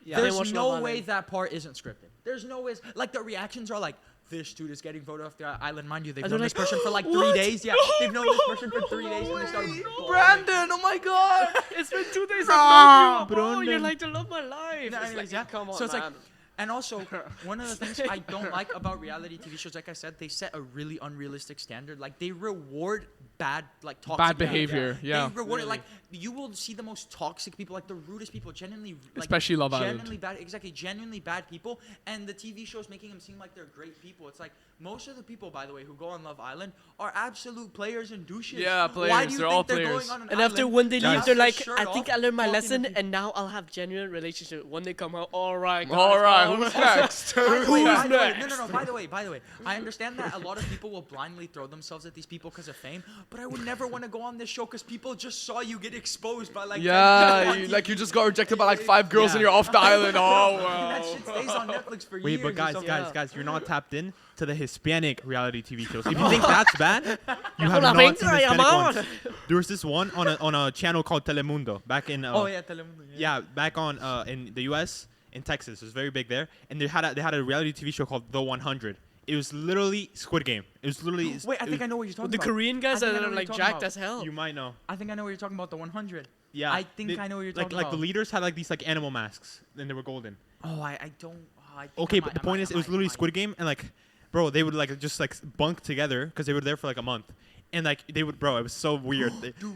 Yeah. They watch There's Love no way Island. that part isn't scripted. There's no way. Like, the reactions are like, this dude is getting voted off the island. Mind you, they've And known they're this like, person for like 3 "What? days. Yeah, they've known this person for 3 days and they started bawling. Brandon, oh my God. It's been 2 days. No, I love you, bro. You're Brandon. like the love of my life. No, It's anyways, like, yeah. come on, So it's like, man. and also, one of the things I don't like about reality TV shows, like I said, they set a really unrealistic standard. Like, they reward bad, like, toxic Bad behavior, yeah. They reward it. Like, you will see the most toxic people, like the rudest people, genuinely, like, Especially Love Island. genuinely bad, exactly, genuinely bad people. And the TV shows making them seem like they're great people. It's like, most of the people, by the way, who go on Love Island are absolute players and douches. Yeah, Why players. do you They're think all they're players. going on an And after island when they leave, with they're their like, shirt I think off, I learned my talking to lesson, people? and now I'll have genuine relationship. When they come out, all right, guys, All right, all who's right. next? By the way, Who's by the way, next? no. By the way, I understand that a lot of people will blindly throw themselves at these people because of fame, but I would never want to go on this show because people just saw you get exposed by like 10 Yeah, people on you, TV. like you just got rejected by like 5 girls and Yeah. you're off the island. Oh, That wow. shit stays on Netflix for Wait, years. but or guys, something. you're not tapped in to the Hispanic reality TV shows. If you think that's bad, you have not seen Hispanic ones. There was this one on a channel called Telemundo back in Oh yeah, Telemundo. yeah, back on in the U.S. in Texas. It was very big there, and they had a reality TV show called The 100. It was literally Squid Game. It was literally. Wait, I think I know what you're talking The about. Korean guys I think I that know are what like you're jacked talking as hell. You might know. I think I know what you're talking about. The 100. Yeah, I think I know what you're talking like about. the leaders had like these like animal masks, and they were golden. Oh, I don't. Oh, I think Okay, I but might- the I point might- is, I it was might- literally I might. Squid Game, and like, bro, they would like just like bunk together because they were there for like a month, and like they would, bro, it was so weird.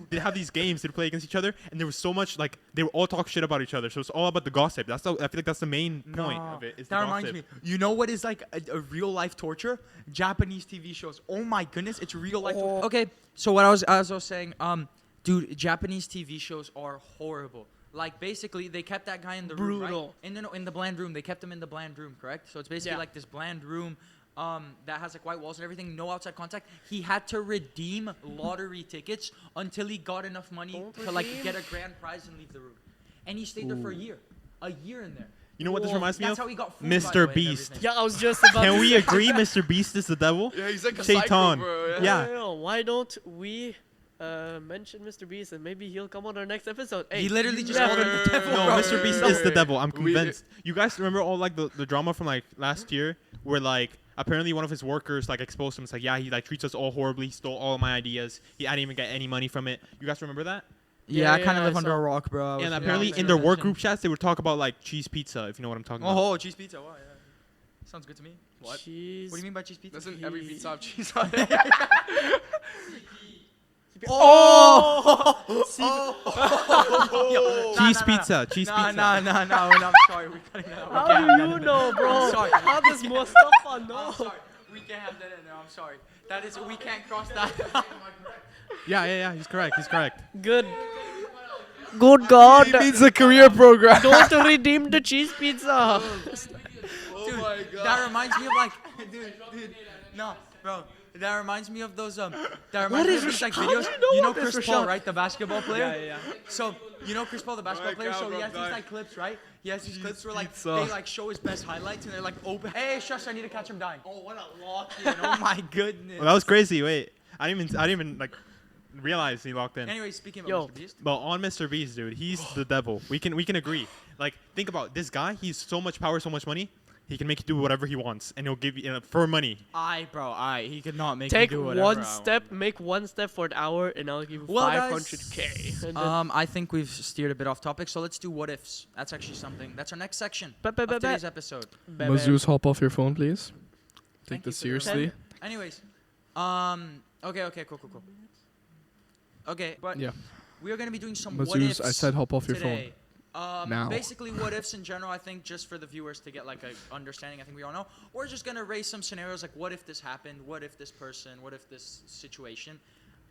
They'd have these games, they'd play against each other, and there was so much like they would all talk shit about each other. So it's all about the gossip. I feel like that's the main point of it. Is the That reminds gossip. me. You know what is like a real life torture? Japanese TV shows. Oh my goodness, it's real life. Okay, so what I was saying, dude, Japanese TV shows are horrible. Like basically, they kept that guy in the room, Brutal. right? In the bland room. They kept him in the bland room, correct? So it's basically Yeah. like this bland room. That has like white walls and everything, no outside contact. He had to redeem lottery tickets until he got enough money Don't to like redeem. get a grand prize and leave the room. And he stayed there for a year in there. You know what this Whoa, reminds me That's of? how he got food, by the Mr. way, and Beast. everything. Yeah, I was just about Can to we say agree that. Mr. Beast is the devil? Yeah, he's like a Shaitan. psycho, bro. Yeah. No, why don't we mention Mr. Beast and maybe he'll come on our next episode? Hey, He literally just never- called him the devil. No, bro. Mr. Beast is the devil. I'm We- convinced. You guys remember all like the drama from like last year where like apparently one of his workers like exposed him. It's like, yeah, he like treats us all horribly. He stole all of my ideas. I didn't even get any money from it. You guys remember that? Yeah, I Yeah, kind of yeah, live I under saw- a rock, bro. I was- And yeah, apparently I was in their paying work attention. group chats they would talk about like cheese pizza, if you know what I'm talking about. Oh, cheese pizza. Wow, yeah. Sounds good to me. What? Cheese. What do you mean by cheese pizza? Doesn't every pizza have cheese on it? Oh! Cheese pizza, cheese pizza. Nah, I'm sorry. We're cutting that out. We How can't do have you that in know, there. bro? I'm sorry. How does Mustafa I'm know? sorry. We can't have that in there. I'm sorry. That is, we can't cross that. Yeah, he's correct. Good. Good God. He needs a career program. Don't redeem the cheese pizza. Dude, that reminds me of like, dude, no, bro. That reminds me of those that reminds me of these like videos. You know Chris Paul, right? The basketball player. Yeah. So you know Chris Paul, the basketball player. So he has these like clips, right? He has these clips where like they like show his best highlights and they're like open. Hey, shush! I need to catch him dying. Oh, what a lock! Oh my goodness. Well, that was crazy. Wait, I didn't even like realize he locked in. Anyway, speaking of Yo. Mr. Beast. But on Mr. Beast, dude, he's the devil. We can agree. Like, think about this guy. He's so much power, so much money. He can make you do whatever he wants, and he'll give you for money. He could not make Take me do whatever one I step, make one step for an hour, and I'll give you Well, guys, 500K. And then- I think we've steered a bit off topic, so let's do what ifs. That's actually something. That's our next section Bet, bet, of bet, bet. today's episode. Mazouz, hop off your phone, please. Thank Take this you for the seriously. Anyways, okay, cool. Okay, but Yeah. we are gonna be doing some what Mazouz, ifs I said hop off your phone. today. Now. Basically, what ifs in general. I think just for the viewers to get like a understanding. I think we all know. We're just gonna raise some scenarios like, what if this happened? What if this person? What if this situation?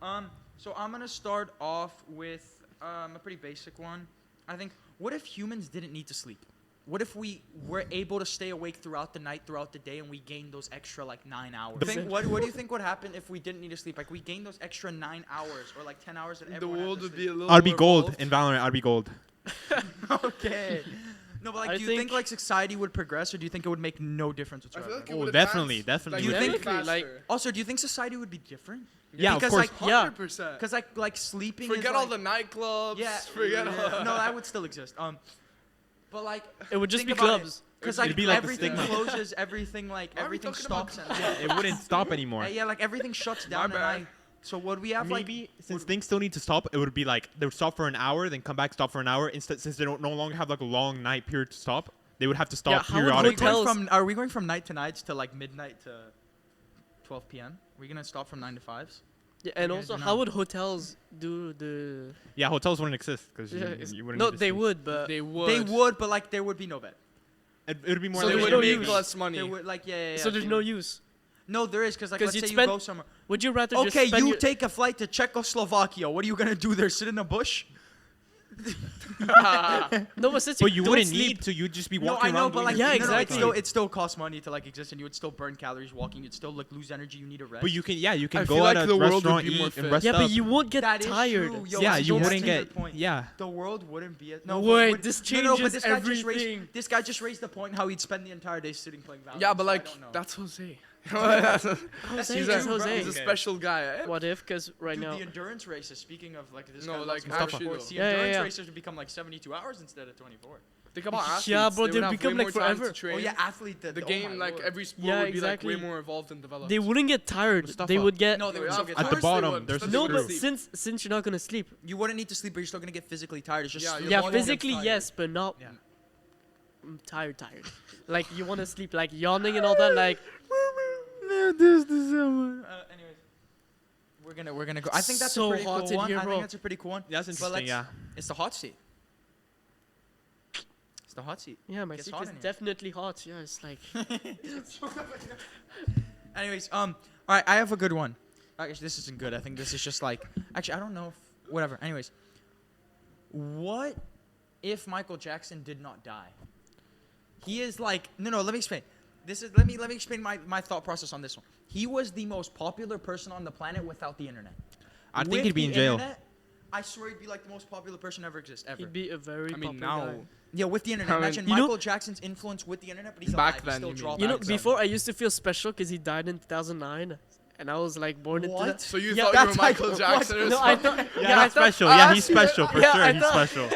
So I'm gonna start off with a pretty basic one. I think, what if humans didn't need to sleep? What if we were able to stay awake throughout the night, throughout the day, and we gained those extra like 9 hours? What do you think would happen if we didn't need to sleep? Like we gained those extra 9 hours or like 10 hours that The everyone world had to would be sleep. a little I'd be more gold evolved. in Valorant. I'd be gold. Okay. No, but like, I do you think think- like society would progress, or do you think it would make no difference I feel whatsoever? like it Oh, would definitely, advance, definitely. You think- faster. like- Also, do you think society would be different? Yeah, of because course. like Yeah. 100%. because like sleeping. Forget is, all like, the nightclubs. Yeah. Forget all. No, that would still exist. But like It would just think be about it, clubs. because It'd like be like the everything stigma. closes, everything like Why are we everything talking about stops. And, Yeah, it wouldn't stop anymore. yeah, like everything shuts down. bad. And so would we have Maybe since things still need to stop, it would be like they would stop for an hour, then come back, stop for an hour. Instead, since they don't no longer have like a long night period to stop, they would have to stop how would periodically. hotels- are we going from night to nights to like midnight to 12 p.m.? Are we gonna stop from 9 to 5s? Yeah, and Yeah, also, I how know. would hotels do the? Yeah, hotels wouldn't exist because Yeah, it's- you wouldn't. no, need to they sleep. would, but They would. They would, but like there would be no bed. It would be more. So They they like would would no make use. less money. There would like yeah. so there's they no would- use. No, there is because like 'Cause let's you'd say you spend- go somewhere. Would you rather just Okay, spend you your- take a flight to Czechoslovakia. What are you gonna do there? Sit in a bush? No, but since But you don't wouldn't sleep, need to. You'd just be No, walking I know, around. but doing like your Yeah, thing. no, no, exactly. it still costs money to like exist, and you would still burn calories walking. You'd still like lose energy. You need a rest. But you can, yeah, you can I go feel at like a the world would restaurant, be more eat, fit. and rest yeah, up. but you won't get That is tired. true. Yo, yeah, that's you a wouldn't good get. point. Yeah, The world wouldn't be as No, but wait, would- this no, but changes this guy just everything. raised this guy just raised the point how he'd spend the entire day sitting playing Valorant. Yeah, but so I like don't know. that's Jose. That's Jose, He's that's a- Jose. He's a Okay. special guy. What if? Because right Dude, now, the endurance races. Speaking of like this, No, guy like, loves actually motorsports, though. the Yeah, yeah, endurance yeah. racers would become like 72 hours instead of 24. Think about athletes. Yeah, bro, they they'd would have become, way like, more time forever. to train. Oh yeah, athlete. The oh game, my like lord. every sport, Yeah, would be like exactly. way more evolved and developed. they wouldn't get tired. Mustafa. They would get No, they would Yeah, still of get At the course tired. they bottom, would, there's especially no, screw. but with since you're not gonna sleep. You wouldn't need to sleep, but you're still gonna get physically tired. It's just Yeah, your Yeah, body gets physically tired. yes, but not. Yeah. I'm tired. Like you want to sleep, like yawning and all that. Like Anyways, we're gonna go. I think that's So a pretty hot cool in one. here, I bro. think that's a pretty cool one. that's But interesting. let's- Yeah. It's the hot seat. It's the hot seat. yeah, my Gets seat hot is in here. definitely hot. Yeah, it's like Anyways, all right, I have a good one. Actually, this isn't good. I think this is just like, actually, I don't know if, whatever. Anyways, what if Michael Jackson did not die? He is like, no, let me explain. Let me explain my thought process on this one. He was the most popular person on the planet without the internet. I think With he'd be the in jail. internet, I swear he'd be like the most popular person ever exist ever. he'd be a very I mean, popular now. guy. Yeah, with the internet. I mean, Imagine you know- Michael Jackson's influence with the internet, but he's Back alive. then, He still you mean. draw You know, back then. before I used to feel special because he died in 2009, and I was like born into What? that. So you Yeah, thought you were that's like- Michael what? Jackson? or No, I something? thought. Yeah, I he's thought. special. Yeah, he's special for Yeah, sure. I He's thought- special.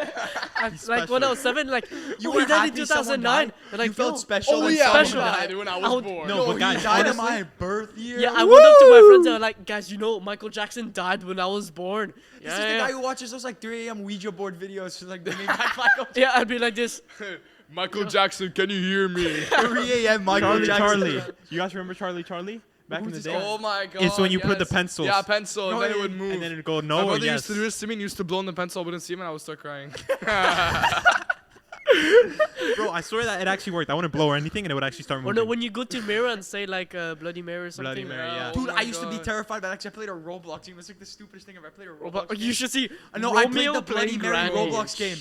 He's Like when I special. was 7, like You oh, were he died in happy someone 2009. died? And like, You felt yo. special. Oh when yeah, someone special. died. when I I was would- born. No, No, but he guys, died on honestly- my birth year. Yeah, I went up to my friends and I was like, guys, you know, Michael Jackson died when I was born. This Yeah, is the yeah. guy who watches those like 3 a.m. Ouija board videos to like bringing back Michael. Yeah, I'd be like this. Michael Jackson, can you hear me? 3 a.m. Michael Charlie. Jackson. You guys remember Charlie? Back in the Who's day. this Oh my god. It's when you put the yes. pencils. Yeah, pencil, No, and then it yeah, would move. And then it'd go My no or brother yes. used to do this to me and used to blow in the pencil, I wouldn't see him and I would start crying. Bro, I swear that it actually worked. I wouldn't blow or anything, and it would actually start Or moving. no, when you go to mirror and say like Bloody Mary or something. Bloody Mary, yeah. Oh Dude, my I used to be God. terrified by that 'cause I played a Roblox game. It was like the stupidest thing ever. I played a Roblox. Roblox game. You should see. No, I played Romeo the Bloody playing Mary Granny. Roblox game.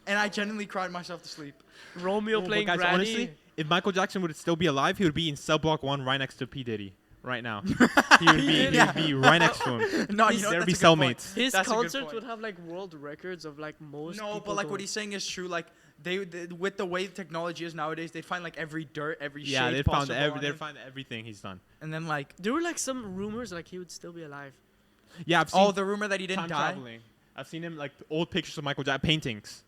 And I genuinely cried myself to sleep. Romeo Oh, but playing guys, Granny. honestly, if Michael Jackson would still be alive, he would be in cell block 1 right next to P. Diddy right now. He would be right next to him. No, He's- you know, There'd be that's a good point. cellmates. His That's a good concerts point. would have like world records of like most. No, people but like what going. he's saying is true. Like they with the way technology is nowadays, they find like every dirt, every Yeah, shade they'd find possible on they'd him. find everything he's done. And then like, There were like some rumors like he would still be alive. Yeah, I've seen oh, the rumor that he didn't time die. traveling. I've seen him like old pictures of Michael Jackson paintings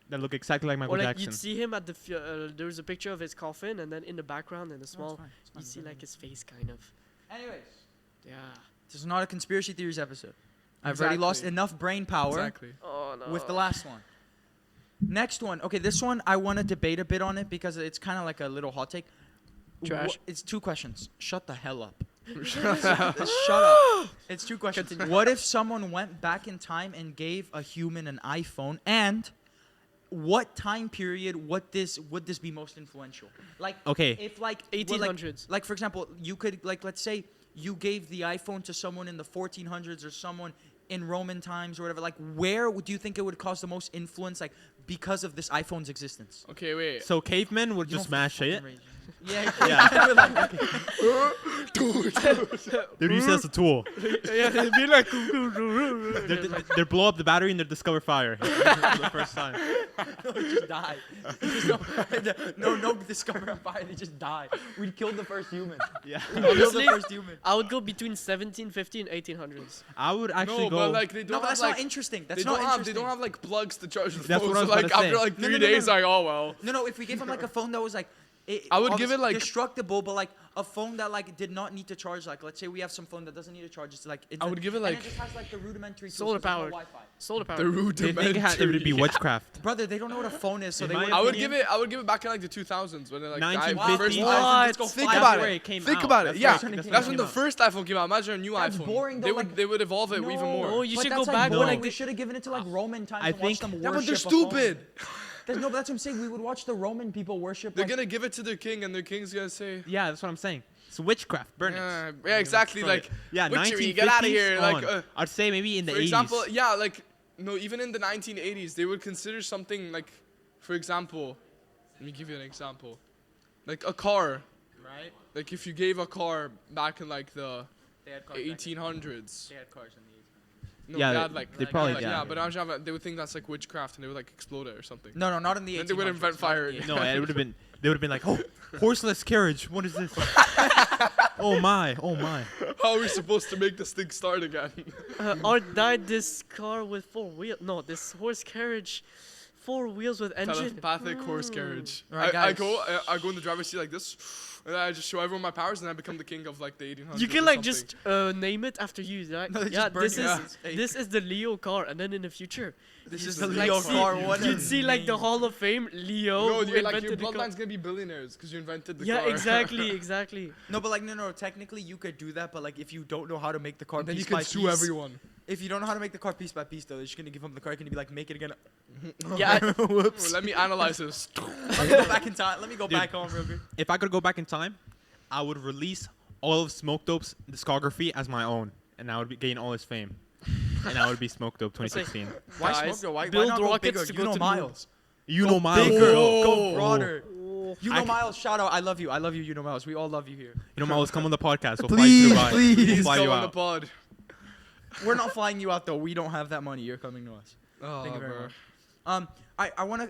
that look exactly like Michael Or like Jackson. you'd see him at the there was a picture of his coffin and then in the background in a No, small it's fine, it's fine, you see it's like fine. his face kind of. Anyways, Yeah. this is not a conspiracy theories episode. I've already lost Exactly. enough brain power Exactly. Oh no. with the last one. Next one. Okay, this one I want to debate a bit on it because it's kind of like a little hot take. Trash. It's 2 questions. Shut the hell up. Shut up. It's 2 questions. What if someone went back in time and gave a human an iPhone, and what time period would this be most influential? Like, Okay. if like 1800s. Like for example, you could like let's say you gave the iPhone to someone in the 1400s or someone in Roman times or whatever. Like, where do you think it would cause the most influence? Like because of this iPhone's existence. Okay, wait. So cavemen would You just don't smash fucking it. rage. Yeah, Yeah. Dude. They'd use it as a tool. Yeah, they'd be like. They'd blow up the battery and they'd discover fire for the first time. no, it just die. No discover on fire. They just die. We killed the first human. Yeah. We killed the Honestly, first human. I would go between 1750 and 1800s. I would actually No, go. but like they No, don't but that's have not like interesting. they That's don't not have interesting. they don't have like plugs to charge the That's phone. what I So was like about to after say. like No, 3 no, no, days, no. like oh well. No, if we gave him like a phone that was like, I would give it, like- destructible, but like a phone that like did not need to charge. Like let's say we have some phone that doesn't need to charge. It's like it's I would give it, and like- it just has like the rudimentary tools, Solar so there's no powered. Wi-Fi. Solar power. The They think rudimentary. it would be witchcraft. Brother, they don't know what a phone is, so In they my would. I would opinion- give it back in like the 2000s when it like 1950s. first What? iPhone. Let's go What? think That's about where it. it came Think out. about That's it. where Yeah, it came that's when out. the first iPhone came out. Imagine a new That's iPhone. boring, though, They like- would evolve it even more. No, you But should that's go like back boring. when like We should have given it to like Roman times I and watched think- them Yeah, worship. but they're a phone. stupid. No, but that's what I'm saying. We would watch the Roman people worship. They're like, gonna give it to their king, and their king's gonna say, Yeah, that's what I'm saying. It's witchcraft. Burn yeah, it. yeah, exactly. Destroy Like, it. Yeah, witchery, 1950s get out of here. on. Like, I'd say maybe in the for 80s. example, yeah, like, no, even in the 1980s, they would consider something like, for example, let me give you an example, like a car. right? Like, if you gave a car back in like the They had cars. 1800s, They had cars in the 80s. no, Yeah, they had like, they probably like, did. yeah, but imagine they would think that's like witchcraft, and they would like explode it or something. No, not in the 1800s. Then they would invent fire. Not in the No, it would have been. They would have been like, oh, horseless carriage. What is this? Oh my. How are we supposed to make this thing start again? Art died this car with 4 wheels. No, this horse carriage, 4 wheels with engine. Telepathic horse carriage. Alright, I guys. go in the driver's seat like this, and then I just show everyone my powers, and I become the king of like the 1800s. You can or like something. just name it after you, right? No, they yeah, just burn this you is out. Hey. this is the Leo car, and then in the future, This you'd is the like Leo see- car. What You'd a see like the name. Hall of Fame Leo. No, who you're like your invented the car. bloodline's gonna be billionaires because you invented the Yeah, car. exactly. No, but like no. Technically, you could do that, but like if you don't know how to make the car And then piece you can by sue piece, everyone. If you don't know how to make the car piece by piece, though, they're just gonna give him the car. Can you be like, make it again? Yeah, Whoops. Let me analyze this. Let me go back in time. Let me go Dude. back home real quick. If I could go back in time, I would release all of Smoke Dope's discography as my own, and I would gain all his fame. And I would be Smoke Dope Let's say- 2016. Why Guys, smoke though? Why build not go rockets bigger? to You go know to the moon. Miles. You Go know Miles. bigger. Oh. Go broader. Oh. You I know c- Miles. Shout out. I love you. You know Miles. We all love you here. You know Miles, come on the podcast. We'll fly you to Dubai. Please We'll fly come you on the out. pod. We're not flying you out though. We don't have that money. You're coming to us. Oh, Thank you very bro. much.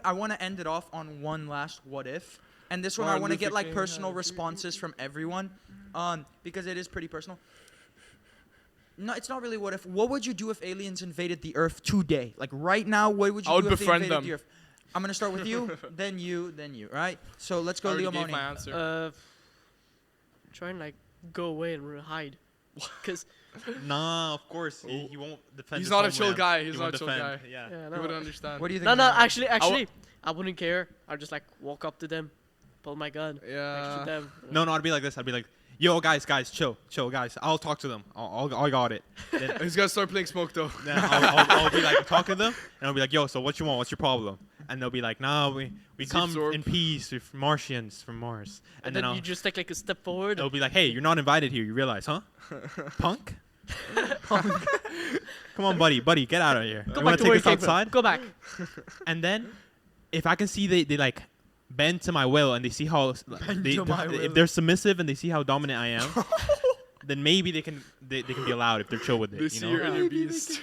I wanna end it off on one last what if, and this one I Martin wanna Luther get like King personal had a responses from everyone, because it is pretty personal. No, it's not really what if. What would you do if aliens invaded the Earth today? Like right now, what would you I would do if they befriend invaded them. the Earth? I'm gonna start with you, then you, right? So let's go, I already Leo gave Moni. my answer. Try and like go away and hide, because Nah, of course. He won't defend He's his not a chill homeland. guy. He's He not won't a chill defend. guy. Yeah. yeah, You no. wouldn't understand. What do you think? No, Leo? actually, I wouldn't care. I'd just like walk up to them, pull my gun, like, shoot Yeah. them. No, I'd be like this. I'd be like, yo, guys, chill, guys. I'll talk to them. I got it. Then, He's gonna start playing smoke though. then I'll be like talking to them, and I'll be like, yo, so what you want? What's your problem? And they'll be like, nah, we Zip come Zorb. in pease with Martians from Mars. And then then you just take like a step forward. they'll be like, hey, you're not invited here. You realize, huh? Punk? Come on, buddy, get out of here. Go You back wanna to take where you us came from. outside? Go back. And then, if I can see they like bend to my will and they see how to my will. if they're submissive and they see how dominant I am, then maybe they can be allowed if they're chill with it. They You see know? your inner beast.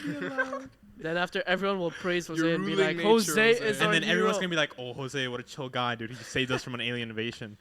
Then after everyone will praise Jose Your and be ruling like, nature, Jose Jose. is And our then everyone's hero. gonna be like, "Oh, Jose, what a chill guy, dude. He saved us from an alien invasion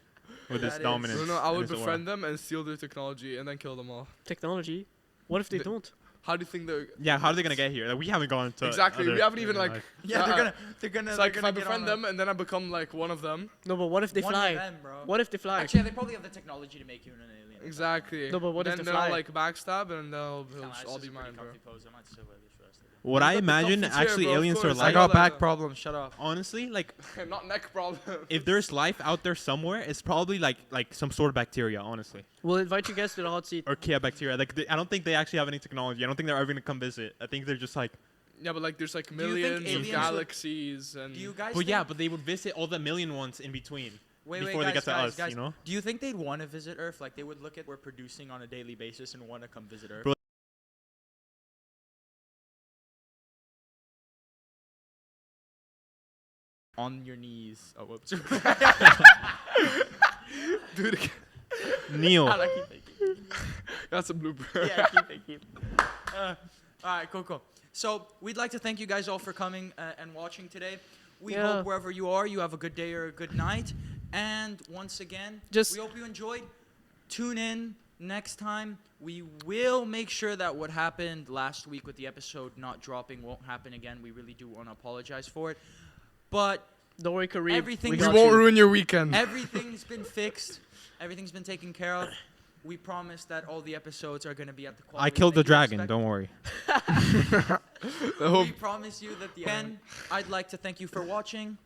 with his That is- dominance." No, I and would his aura." befriend them and steal their technology and then kill them all. Technology. What if they The- don't? How do you think they're? Yeah, how are they gonna get here? Like, we haven't gone to Exactly. other We haven't even alien like. life. Yeah, they're gonna. It's like they're if I gonna get befriend on them and then I become like one of them. No, but what if they one fly? Of them, bro. What if they fly? Actually, they probably have the technology to make you an alien. Exactly. No, but what if then they I'll fly? like backstab and they'll Nah, it's all just be a pretty mine, bro. comfy pose. I might sit with this for the rest of the day. What You I got the imagine comfy chair, actually bro, of aliens are course. like. I got that. back problems. Shut up. Honestly, like, Not neck problem. if there's life out there somewhere, it's probably like some sort of bacteria, honestly, We'll invite you guys to the hot seat. or bacteria. Like, I don't think they actually have any technology. I don't think they're ever gonna come visit. I think they're just like. Yeah, but like there's like you think millions of aliens would- galaxies and. Do you guys? But yeah, think- but they would visit all the million ones in between Wait, before they guys, get to guys, us. guys. You know. Do you think they'd want to visit Earth? Like they would look at what we're producing on a daily basis and want to come visit Earth? Bro, On your knees. Oh, whoops. Do it again. Neil. That's a blooper. Yeah, keep it. All right, cool. So we'd like to thank you guys all for coming and watching today. We Yeah. hope wherever you are, you have a good day or a good night. And once again, Just- we hope you enjoyed. Tune in next time. We will make sure that what happened last week with the episode not dropping won't happen again. We really do want to apologize for it. But Don't worry, Kareem. everything We got won't you. ruin your weekend. Everything's been fixed. Everything's been taken care of. We promise that all the episodes are going to be at the quality I killed the that you dragon. expect. Don't worry. I hope. We promise you that the end. I'd like to thank you for watching.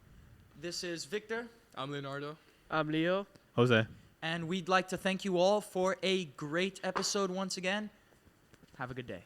This is Victor, I'm Leonardo. I'm Leo. Jose. and we'd like to thank you all for a great episode once again. Have a good day.